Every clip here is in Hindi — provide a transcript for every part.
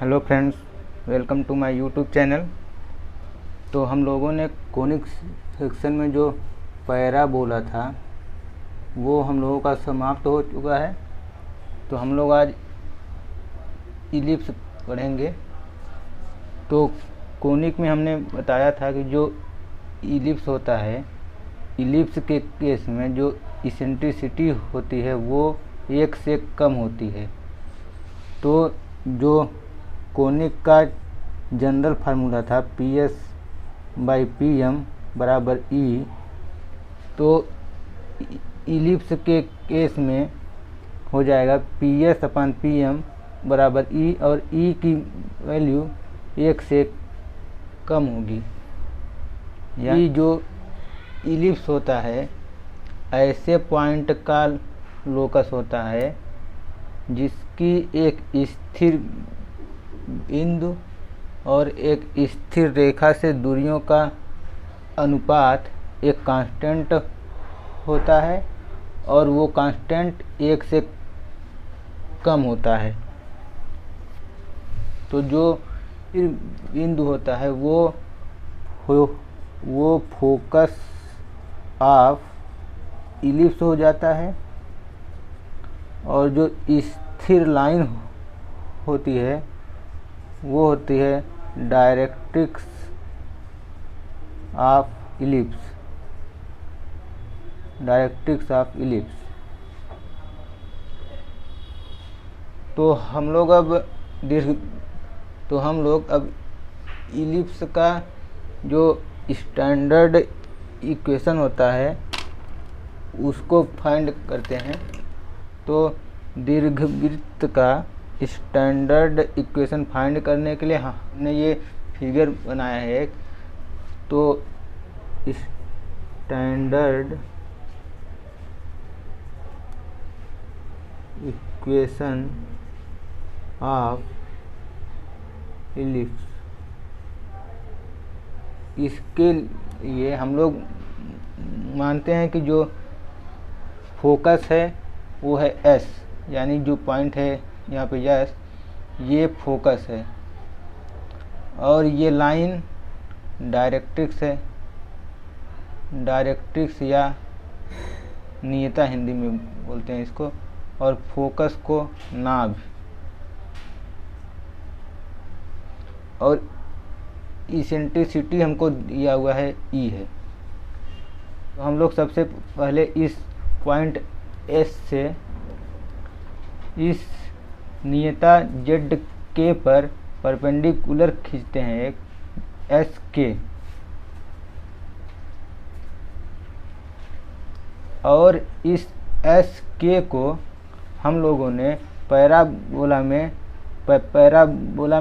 Hello friends, welcome to my YouTube channel. तो हम लोगों ने कोनिक सेक्शन में जो पैरा बोला था वो हम लोगों का समाप्त हो चुका है। तो हम लोग आज इलिप्स पढ़ेंगे। तो कोनिक में हमने बताया था कि जो इलिप्स होता है, इलिप्स के केस में जो इसेंट्रिसिटी होती है वो 1 से कम होती है। तो जो कोनिक का जनरल फार्मूला था PS/PM बराबर E, तो इलिप्स के केस में हो जाएगा PS/PM बराबर E, और E की वैल्यू 1 से कम होगी। यानी जो इलिप्स होता है ऐसे पॉइंट का लोकस होता है जिसकी एक स्थिर बिंदु और एक स्थिर रेखा से दूरियों का अनुपात एक कांस्टेंट होता है और वो कांस्टेंट 1 से कम होता है। तो जो बिंदु होता है वो फोकस ऑफ इलिप्स हो जाता है, और जो स्थिर लाइन होती है वो होती है डायरेक्ट्रिक्स ऑफ इलिप्स। तो हम लोग अब इलिप्स का जो स्टैंडर्ड इक्वेशन होता है उसको फाइंड करते हैं। तो दीर्घवृत्त का स्टैंडर्ड इक्वेशन फाइंड करने के लिए हमने ये फिगर बनाया है। तो स्टैंडर्ड इक्वेशन ऑफ इलिप्स, इसके लिए हम लोग मानते हैं कि जो फोकस है वो है S, यानी जो पॉइंट है यहाँ पे S, ये फोकस है, और ये लाइन डायरेक्ट्रिक्स है, डायरेक्ट्रिक्स या नियता हिंदी में बोलते हैं इसको, और फोकस को नाभ, और इसेंट्रिसिटी हमको दिया हुआ है E है। तो हम लोग सबसे पहले इस पॉइंट S से इस नियता ZK पर परपेंडिकुलर खींचते हैं एक SK, और इस SK को हम लोगों ने पैराबोला में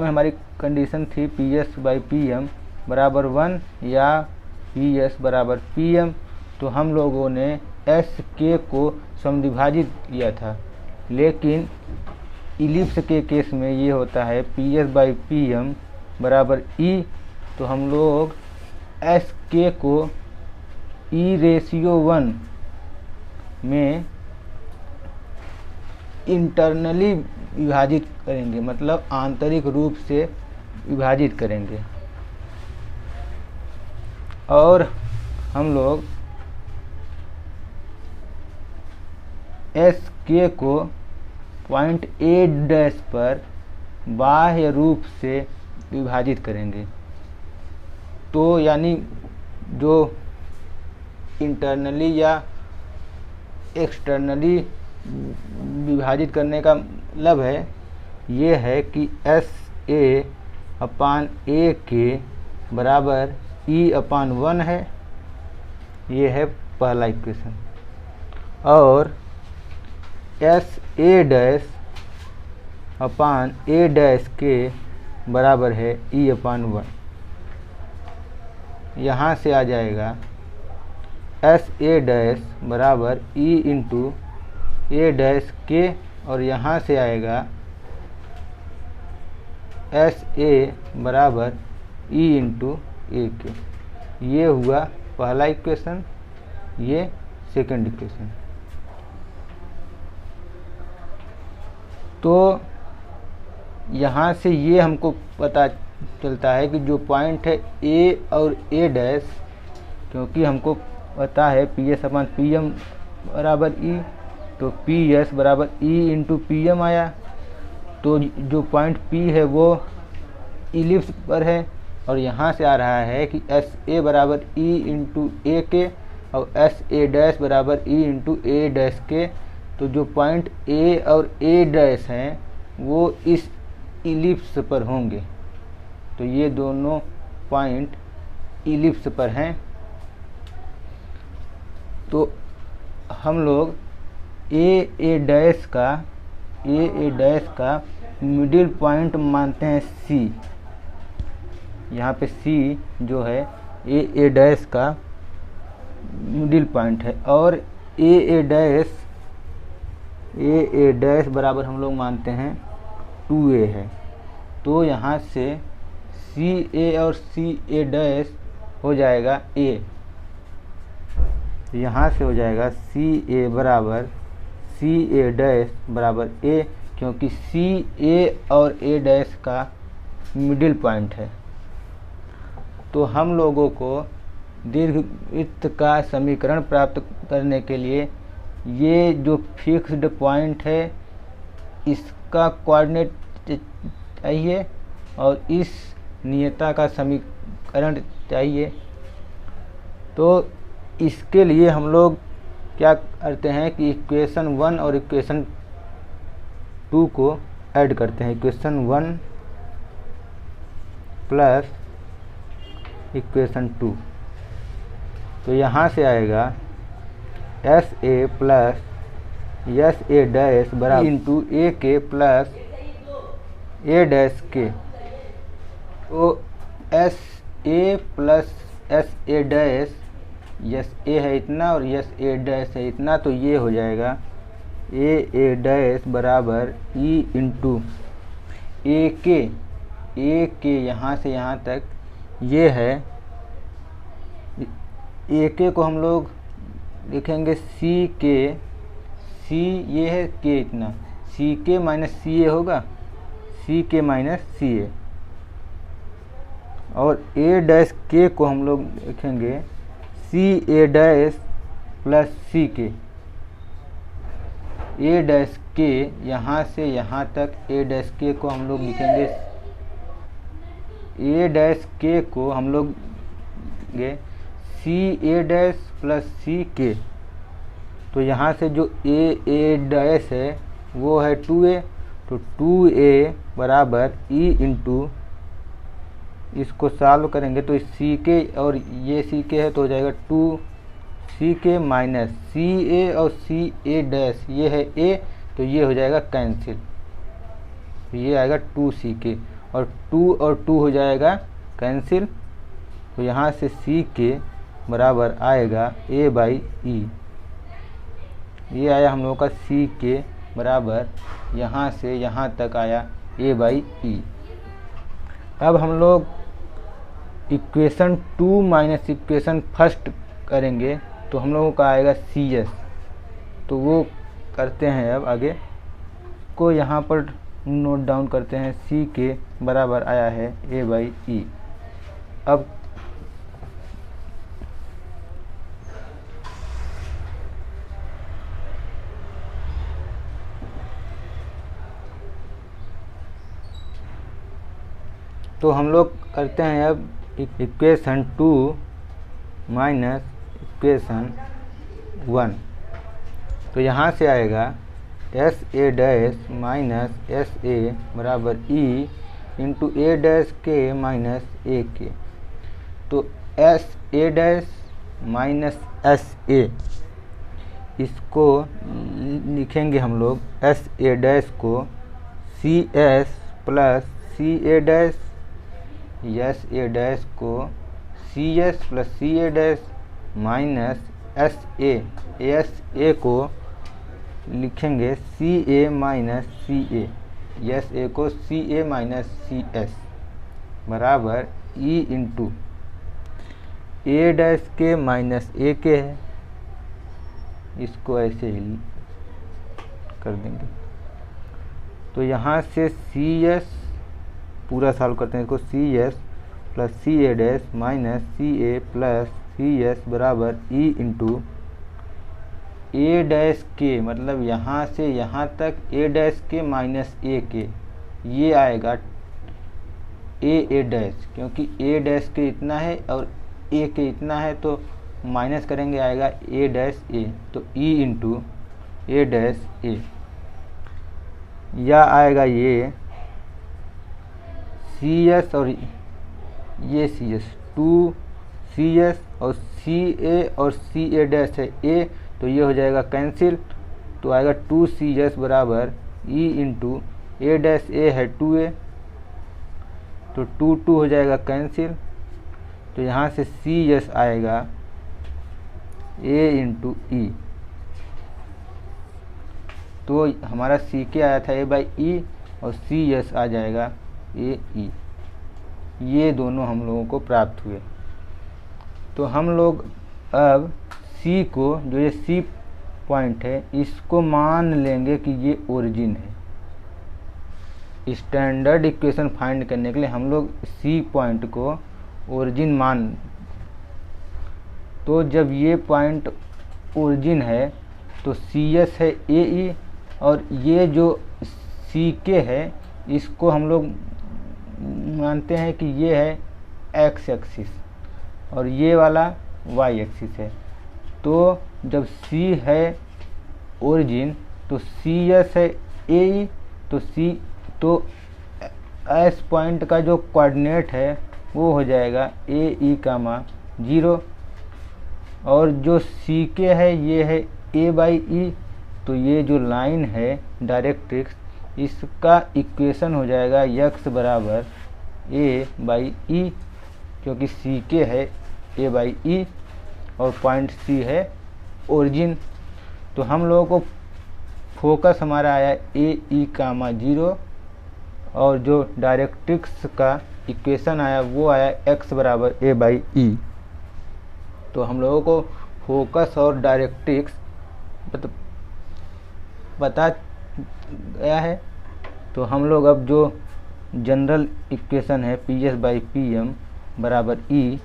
हमारी कंडीशन थी PS/PM बराबर 1 या PS बराबर PM। तो हम लोगों ने SK को समद्विभाजित किया था, लेकिन इलिप्स के केस में ये होता है PS/PM बराबर E। तो हम लोग SK को E/1 में इंटरनली विभाजित करेंगे, मतलब आंतरिक रूप से विभाजित करेंगे, और हम लोग SK को पॉइंट A' पर बाह्य रूप से विभाजित करेंगे। तो यानी जो इंटरनली या एक्सटर्नली विभाजित करने का मतलब है ये है कि SA/AK बराबर E/1 है। ये है पहला इक्वेशन। और SA'/A' बराबर है E/1। यहाँ से आ जाएगा SA' बराबर E इंटू A' और यहाँ से आएगा SA बराबर E इंटू AK। ये हुआ पहला इक्वेशन, ये सेकंड इक्वेशन। तो यहाँ से ये हमको पता चलता है कि जो पॉइंट है ए और ए डैश, क्योंकि हमको पता है P S upon P M बराबर ई, तो पी एस बराबर ई इंटू पी एम आया। तो जो पॉइंट पी है वो इलिप्स पर है, और यहाँ से आ रहा है कि एस ए बराबर ई इंटू ए के और एस ए डैश बराबर E into A dash K. तो जो पॉइंट ए और ए डैश हैं वो इस इलिप्स पर होंगे। तो ये दोनों पॉइंट इलिप्स पर हैं। तो हम लोग ए डैश का मिडिल पॉइंट मानते हैं सी। यहाँ पे सी जो है ए डैश का मिडिल पॉइंट है, और ए डैश बराबर हम लोग मानते हैं 2a है। तो यहाँ से सी ए और सी ए डैश हो जाएगा a। यहाँ से हो जाएगा सी ए बराबर सी ए डैश बराबर a, क्योंकि सी ए और ए डैश का मिडिल पॉइंट है। तो हम लोगों को दीर्घवृत्त का समीकरण प्राप्त करने के लिए ये जो फिक्स्ड पॉइंट है इसका कोऑर्डिनेट चाहिए और इस नियता का समीकरण चाहिए। तो इसके लिए हम लोग क्या करते हैं कि इक्वेशन 1 और इक्वेशन 2 को ऐड करते हैं। इक्वेशन 1 प्लस इक्वेशन 2, तो यहाँ से आएगा S A plus S A dash बराबर into A K plus A dash K. तो S A plus S A dash, S A है इतना और यस ए डैश है इतना, तो ये हो जाएगा ए डैश बराबर ई इंटू ए के यहाँ से यहाँ तक ये है। ए के को हम लोग लिखेंगे सी के, सी ये है के इतना, सी के माइनस सी ए होगा, सी के माइनस सी ए। और ए डैश के को हम लोग लिखेंगे सी ए डैश प्लस सी के। ए डैश के यहाँ से यहाँ तक ए डैश के को हम लोग लिखेंगे, ए डैश के को हम लोग लिखेंगे सी ए डैश प्लस सी के। तो यहाँ से जो ए डैश है वो है 2a, तो 2a बराबर ई इंटू, इसको सॉल्व करेंगे तो सी के और ये सी के है तो हो जाएगा 2 सी के माइनस सी ए और सी ए डैश, ये है a तो ये हो जाएगा कैंसिल, तो ये आएगा 2 सी के और 2 हो जाएगा कैंसिल। तो यहाँ से सी के बराबर आएगा a बाई ई। ये आया हम लोगों का सी के बराबर यहाँ से यहाँ तक आया a बाई ई। अब हम लोग इक्वेशन 2 माइनस इक्वेशन फर्स्ट करेंगे तो हम लोगों का आएगा सी एस। तो वो करते हैं अब आगे को यहाँ पर नोट डाउन करते हैं। सी के बराबर आया है a बाई ई। अब तो हम लोग करते हैं अब इक्वेशन 2 माइनस इक्वेशन 1। तो यहाँ से आएगा S A dash minus S A बराबर E into A dash K minus A K. तो S A dash minus S A, इसको लिखेंगे हम लोग एस ए डैश को C S plus C A dash, S A dash को C S plus C A dash minus S A को लिखेंगे सी ए minus C A, S A को सी ए माइनस सी एस बराबर E into A dash K minus A के है, इसको ऐसे ही कर देंगे। तो यहाँ से सी एस पूरा सॉल्व करते हैं इसको। सी S plus C A dash minus C A plus C S बराबर ई इंटू ए डैश के, मतलब यहाँ से यहाँ तक ए डैश के माइनस ए के, ये आएगा ए डैश, क्योंकि ए डैश के इतना है और ए के इतना है तो माइनस करेंगे, आएगा ए डैश ए, तो ई इंटू ए डैश ए, या आएगा ये सी एस और ये C S, two C S और सी ए और सी ए डैश है ए, तो ये हो जाएगा कैंसिल, तो आएगा टू सी एस बराबर ई इंटू ए डैश ए है टू ए, तो टू टू हो जाएगा कैंसिल, तो यहाँ से सी एस आएगा ए इंटू ई, तो हमारा सी के आया था ए बाई ई और सी एस आ जाएगा ए ई, ये दोनों हम लोगों को प्राप्त हुए। तो हम लोग अब सी को, जो ये सी पॉइंट है, इसको मान लेंगे कि ये ओरिजिन है। स्टैंडर्ड इक्वेशन फाइंड करने के लिए हम लोग सी पॉइंट को ओरिजिन मान, तो जब ये पॉइंट ओरिजिन है तो सी एस है ए ई, और ये जो सी के है इसको हम लोग मानते हैं कि ये है एक्स एक्सिस और ये वाला वाई एक्सिस है। तो जब सी है ओरिजिन तो सी एस है ए ई, तो एस पॉइंट का जो कोऑर्डिनेट है वो हो जाएगा ए ई कामा 0, और जो सी के है ये है ए बाई ई, तो ये जो लाइन है डायरेक्ट्रिक्स, इसका इक्वेशन हो जाएगा यक्स बराबर ए बाई ई, क्योंकि सी के है ए बाई ई और पॉइंट सी है ओरिजिन। तो हम लोगों को फोकस हमारा आया ए ई कामा 0, और जो डायरेक्ट्रिक्स का इक्वेशन आया वो आया एक्स बराबर ए बाई ई। तो हम लोगों को फोकस और डायरेक्ट्रिक्स पता गया है। तो हम लोग अब जो जनरल इक्वेशन है P S by P M बराबर ई,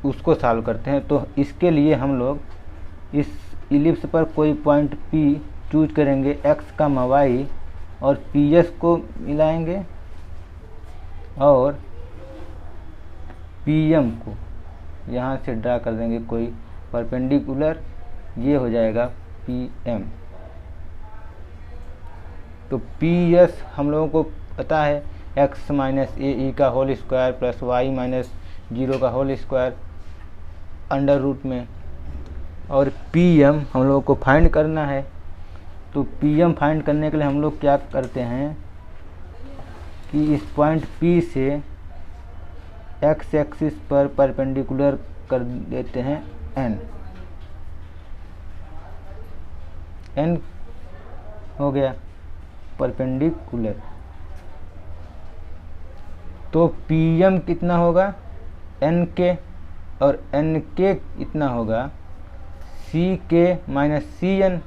उसको सॉल्व करते हैं। तो इसके लिए हम लोग इस इलिप्स पर कोई पॉइंट पी चूज करेंगे, एक्स का वाई, और पी एस को मिलाएंगे और पी एम को यहाँ से ड्रा कर देंगे कोई परपेंडिकुलर, ये हो जाएगा पी एम। तो पी एस हम लोगों को पता है एक्स माइनस ए ई का whole square plus Y minus 0 का होल स्क्वायर अंडर रूट में, और पी एम हम लोगों को फाइंड करना है। तो पी एम फाइंड करने के लिए हम लोग क्या करते हैं कि इस पॉइंट पी से एक्स एक्सिस पर परपेंडिकुलर कर देते हैं एन, एन हो गया परपेंडिकुलर। तो पी एम कितना होगा एन के, और एन के इतना होगा सी के माइनस सी एन,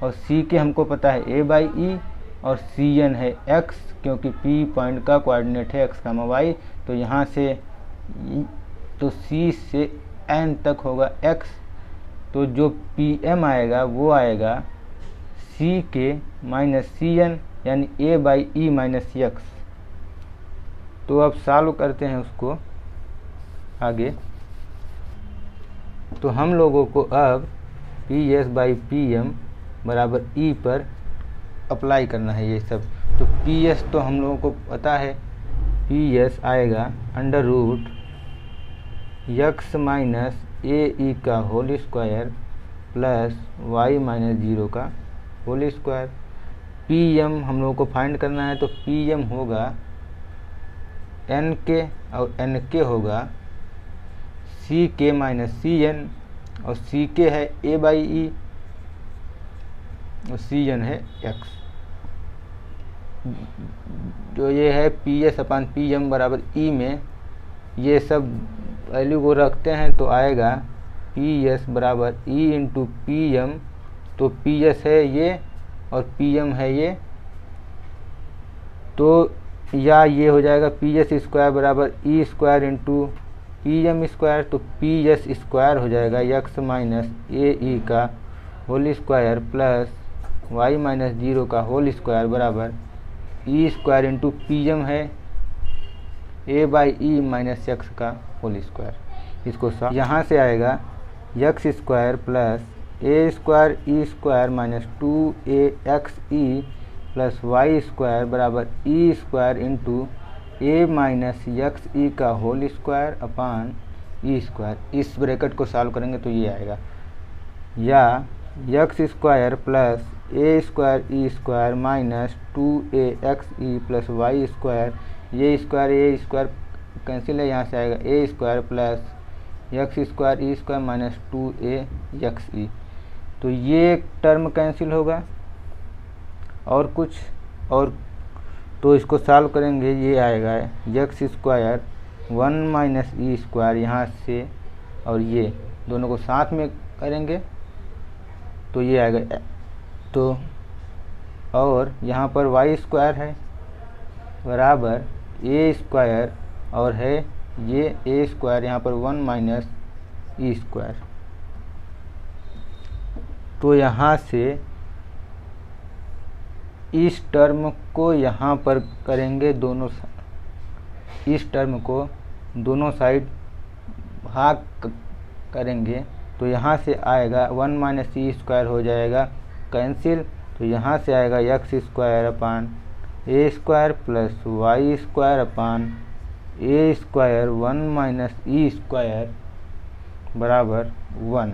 और सी के हमको पता है ए बाई ई और सी एन है एक्स, क्योंकि पी पॉइंट का कोऑर्डिनेट है एक्स का वाई। तो यहाँ से तो सी से एन तक होगा एक्स, तो जो पी एम आएगा वो आएगा सी के माइनस सी एन, यानी ए बाई ई माइनस एक्स। तो अब सॉल्व करते हैं उसको आगे। तो हम लोगों को अब P S by P M बराबर ई पर अप्लाई करना है ये सब। तो पी एस तो हम लोगों को पता है, पी एस आएगा under root X minus A E का whole square plus Y minus 0 का होल स्क्वायर। पी एम हम लोगों को फाइंड करना है, तो पी एम होगा एन के, और एन के होगा सी के माइनस सी एन, और सी के है ए बाई ई और सी एन है एक्स। जो ये है P S upon P M बराबर ई में ये सब वैल्यू को रखते हैं, तो आएगा पी एस बराबर ई इंटू पी एम। तो पी एस है ये और पी एम है ये, तो या ये हो जाएगा पी एस स्क्वायर बराबर E square into P M square. तो पी एस स्क्वायर हो जाएगा यक्स माइनस ए ई का whole square plus Y minus 0 का होल स्क्वायर बराबर E square into P M है A by E minus X का होल स्क्वायर। इसको यहाँ से आएगा X square plus A square E square minus 2 A X E plus Y square बराबर E square into A minus x E का whole square upon E square. इस ब्रैकेट को सॉल्व करेंगे तो ये आएगा, या X square plus A square E square minus 2 A X E plus Y square, ये स्क्वायर कैंसिल है, यहाँ से आएगा A square plus X square E square minus 2 A X E. तो ये टर्म कैंसिल होगा और कुछ और, तो इसको सॉल्व करेंगे ये आएगा X square 1 minus E square यहाँ से, और ये दोनों को साथ में करेंगे तो ये आएगा। तो और यहाँ पर वाई स्क्वायर है बराबर ए स्क्वायर और है ये ए स्क्वायर यहाँ पर 1 माइनस ई स्क्वायर। तो यहाँ से इस टर्म को यहाँ पर करेंगे, इस टर्म को दोनों साइड भाग करेंगे तो यहाँ से आएगा 1 माइनस ई स्क्वायर हो जाएगा कैंसिल। तो यहाँ से आएगा X square upon A square plus Y square upon A square 1 minus E square बराबर 1।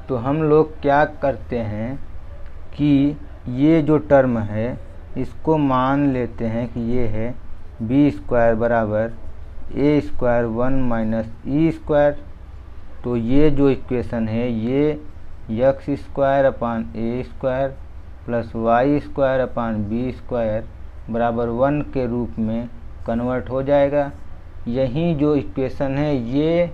तो हम लोग क्या करते हैं कि ये जो टर्म है इसको मान लेते हैं कि ये है बी स्क्वायर बराबर A square 1 minus E square. तो ये जो इक्वेशन है ये X square upon A square plus Y square upon B square बराबर 1 के रूप में कन्वर्ट हो जाएगा। यही जो इक्वेशन है ये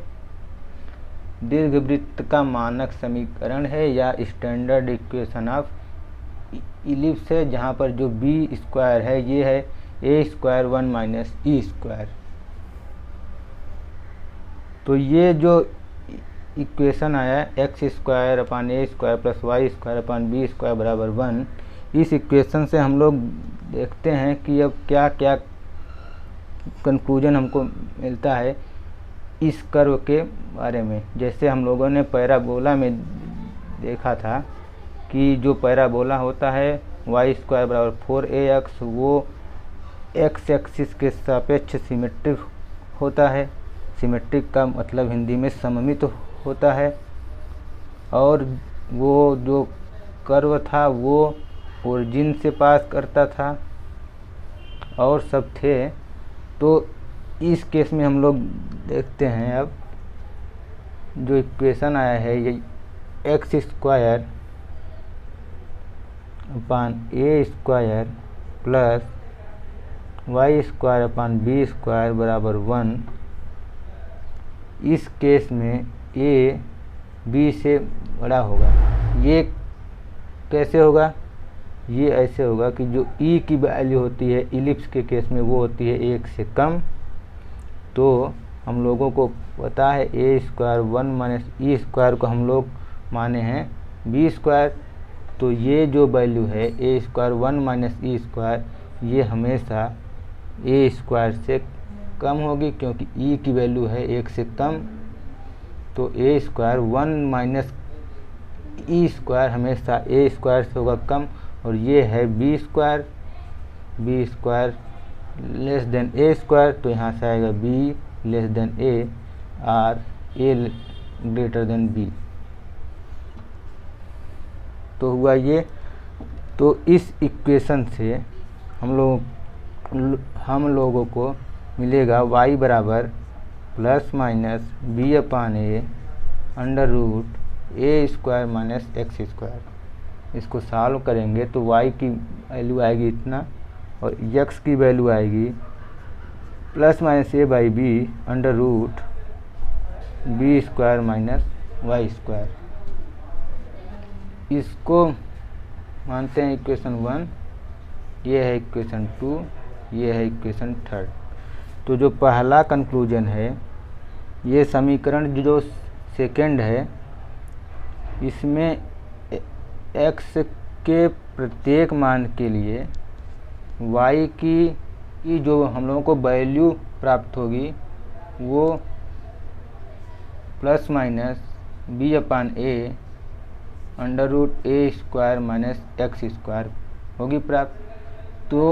दीर्घवृत्त का मानक समीकरण है या स्टैंडर्ड इक्वेशन ऑफ इलिप्स है, जहाँ पर जो बी स्क्वायर है ये है A square 1 minus E square. तो ये जो इक्वेशन आया X square upon A square plus Y square upon B square बराबर 1, इस इक्वेशन से हम लोग देखते हैं कि अब क्या क्या कंक्लूजन हमको मिलता है इस कर्व के बारे में। जैसे हम लोगों ने पैराबोला में देखा था कि जो पैराबोला होता है वाई स्क्वायर बराबर 4ax वो एक्स एक्सिस के सापेक्ष सिमेट्रिक होता है। सिमेट्रिक का मतलब हिंदी में सममित होता है, और वो जो कर्व था वो ओरिजिन से पास करता था और सब थे। तो इस केस में हम लोग देखते हैं अब जो इक्वेशन आया है ये X square upon A square plus Y square upon B square बराबर 1। इस केस में ए बी से बड़ा होगा। ये कैसे होगा? ये ऐसे होगा कि जो ई की वैल्यू होती है इलिप्स के केस में वो होती है 1 से कम। तो हम लोगों को पता है A square 1 minus E square को हम लोग माने हैं बी स्क्वायर। तो ये जो वैल्यू है A square 1 minus E square ये हमेशा ए स्क्वायर से कम होगी, क्योंकि ई की वैल्यू है 1 से कम। तो ए स्क्वायर 1 माइनस ई स्क्वायर हमेशा ए स्क्वायर से होगा कम, और ये है बी स्क्वायर लेस देन ए स्क्वायर। तो यहाँ से आएगा बी लेस देन ए और ए ग्रेटर देन बी। तो हुआ ये। तो इस इक्वेशन से हम लोगों को मिलेगा y बराबर plus minus B upon A under root A square minus x square. इसको सॉल्व करेंगे तो y की वैल्यू आएगी इतना, और x की वैल्यू आएगी plus minus A by B under root B square minus Y square. इसको मानते हैं इक्वेशन 1, ये है इक्वेशन 2, ये है इक्वेशन 3। तो जो पहला कंक्लूजन है, ये समीकरण जो सेकंड है, इसमें x के प्रत्येक मान के लिए y की जो हम लोगों को वैल्यू प्राप्त होगी वो plus minus b/a √a² - x² होगी प्राप्त। तो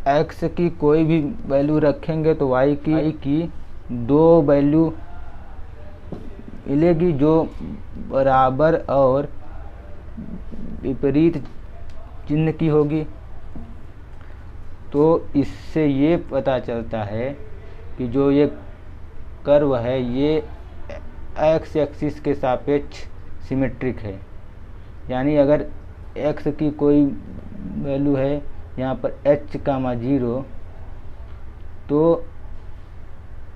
x की कोई भी वैल्यू रखेंगे तो y की दो वैल्यू मिलेगी जो बराबर और विपरीत चिन्ह की होगी। तो इससे ये पता चलता है कि जो ये कर्व है ये x एक्सिस के सापेक्ष सिमेट्रिक है। यानी अगर x की कोई वैल्यू है यहाँ पर h, 0, तो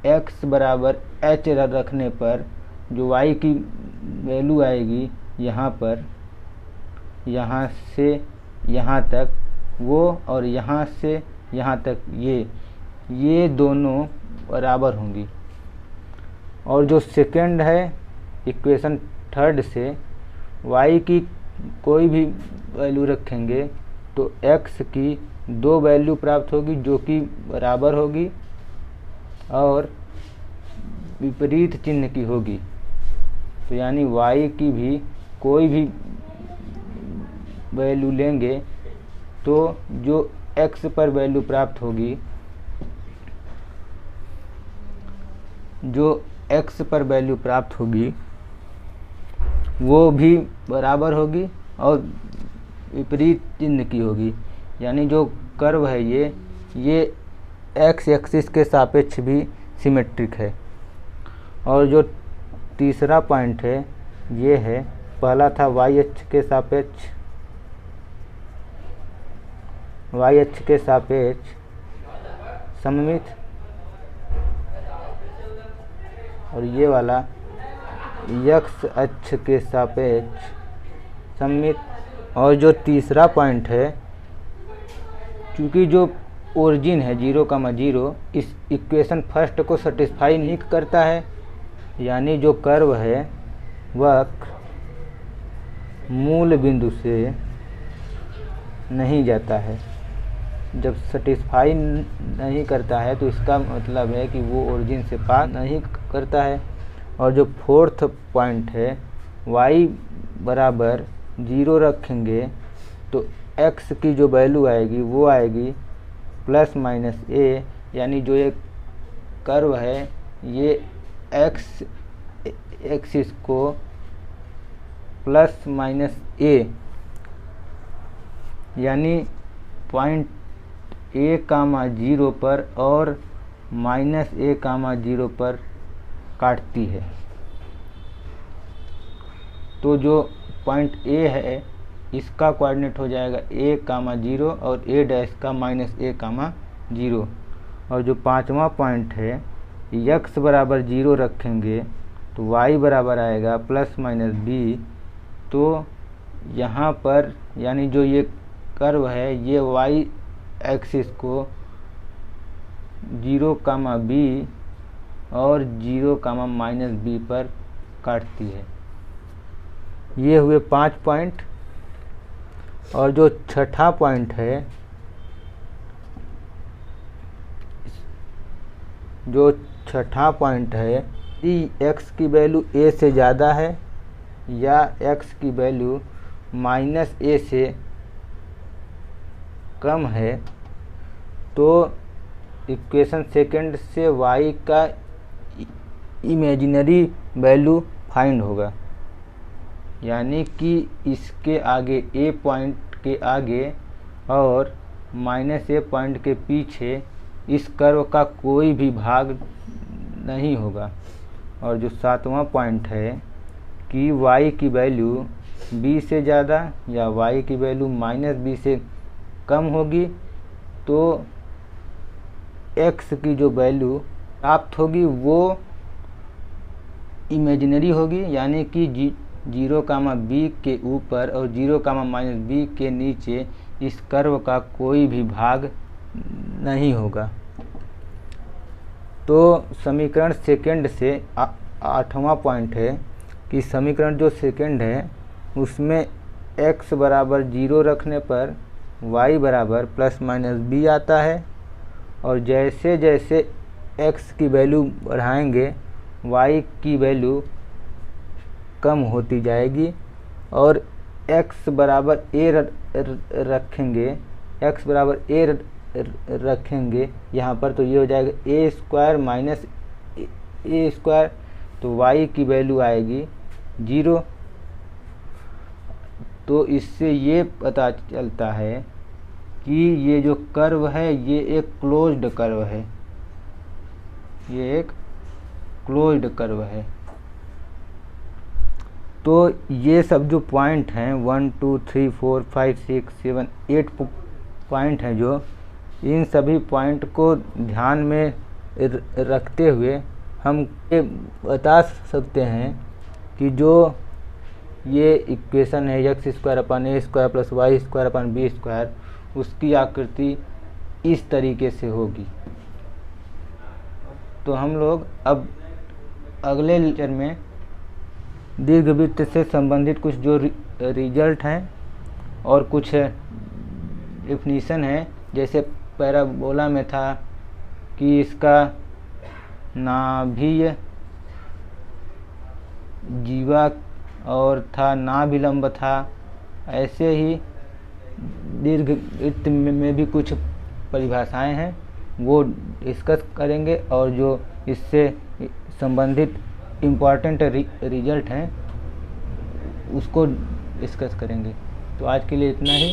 x बराबर h रखने पर जो y की वैल्यू आएगी यहाँ पर, यहाँ से यहाँ तक वो, और यहाँ से यहाँ तक ये दोनों बराबर होंगी। और जो सेकंड है इक्वेशन 3 से y की कोई भी वैल्यू रखेंगे तो x की दो वैल्यू प्राप्त होगी जो कि बराबर होगी और विपरीत चिन्ह की होगी। तो यानी y की भी कोई भी वैल्यू लेंगे तो जो x पर वैल्यू प्राप्त होगी, जो x पर वैल्यू प्राप्त होगी वो भी बराबर होगी और विपरीत चिन्ह की होगी। यानी जो कर्व है ये x एक्सिस के सापेक्ष भी सिमेट्रिक है। और जो तीसरा पॉइंट है ये है, पहला था y अक्ष के सापेक्ष, y अक्ष के सापेक्ष सममित, और ये वाला x अक्ष के सापेक्ष सममित। और जो तीसरा पॉइंट है, क्योंकि जो ओरिजिन है 0, 0 इस इक्वेशन फर्स्ट को सेटिस्फाई नहीं करता है, यानी जो कर्व है वह मूल बिंदु से नहीं जाता है। जब सेटिस्फाई नहीं करता है तो इसका मतलब है कि वो ओरिजिन से पार नहीं करता है। और जो फोर्थ पॉइंट है, y बराबर 0 रखेंगे तो x की जो वैल्यू आएगी वो आएगी प्लस माइनस a। यानी जो ये कर्व है ये x एक्सिस को प्लस माइनस a यानी पॉइंट a, 0 पर और माइनस a, 0 पर काटती है। तो जो पॉइंट a है इसका कोऑर्डिनेट हो जाएगा a, 0 और a' का माइनस a, 0। और जो पांचवा पॉइंट है, x बराबर 0 रखेंगे तो y बराबर आएगा प्लस माइनस b। तो यहाँ पर यानी जो ये कर्व है ये y एक्सिस को 0, b और 0, माइनस b पर काटती है। ये हुए 5 पॉइंट। और जो छठा पॉइंट है, कि x की वैल्यू a से ज़्यादा है या x की वैल्यू माइनस a से कम है, तो इक्वेशन सेकंड से y का इमेजिनरी वैल्यू फाइंड होगा। यानी कि इसके आगे a पॉइंट के आगे और माइनस a पॉइंट के पीछे इस कर्व का कोई भी भाग नहीं होगा। और जो सातवां पॉइंट है कि y की वैल्यू b से ज़्यादा या y की वैल्यू माइनस b से कम होगी तो x की जो वैल्यू प्राप्त होगी वो इमेजिनरी होगी। यानी कि 0, b के ऊपर और 0, माइनस b के नीचे इस कर्व का कोई भी भाग नहीं होगा। तो समीकरण सेकंड से 8वां पॉइंट है कि समीकरण जो सेकंड है उसमें x बराबर 0 रखने पर y बराबर प्लस माइनस b आता है, और जैसे जैसे x की वैल्यू बढ़ाएंगे y की वैल्यू कम होती जाएगी, और x बराबर a रखेंगे यहाँ पर, तो ये हो जाएगा a square minus a square, तो y की वैल्यू आएगी 0। तो इससे ये पता चलता है कि ये जो कर्व है ये एक क्लोज्ड कर्व है, ये एक क्लोज्ड कर्व है। तो ये सब जो पॉइंट हैं 1 2 3 4 5 6 7 8 पॉइंट हैं, जो इन सभी पॉइंट को ध्यान में रखते हुए हम ये बता सकते हैं कि जो ये इक्वेशन है X square upon A square plus Y square upon B square, उसकी आकृति इस तरीके से होगी। तो हम लोग अब अगले लेक्चर में दीर्घवृत्त से संबंधित कुछ जो रिजल्ट हैं और कुछ डेफिनीशन है, जैसे पैराबोला में था कि इसका नाभीय जीवा और था नाभिलंब था, ऐसे ही दीर्घवृत्त में भी कुछ परिभाषाएं हैं, वो डिस्कस करेंगे, और जो इससे संबंधित इम्पॉर्टेंट रिजल्ट हैं उसको डिस्कस करेंगे। तो आज के लिए इतना ही।